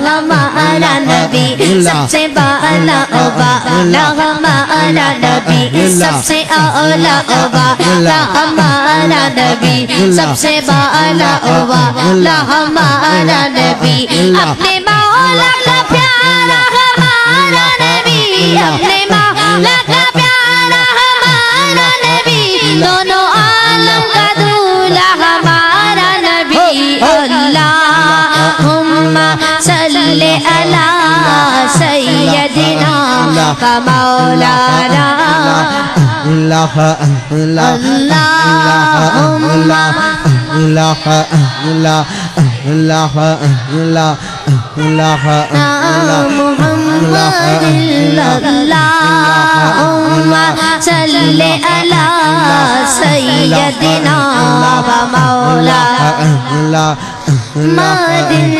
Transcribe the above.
ہمارا نبی سب سے بالا ہمارا نبی سب سے اعلیٰ ہمارا نبی سب سے بالا ہمارا نبی اپنے مولا کا پیارا ہمارا نبی اپنے مولا کا پیارا ہمارا نبی دونوں عالم کا دولہا ہمارا نبی اللہم صلی علی سیدنا مولانا اللہم صلی علی سیدنا مولانا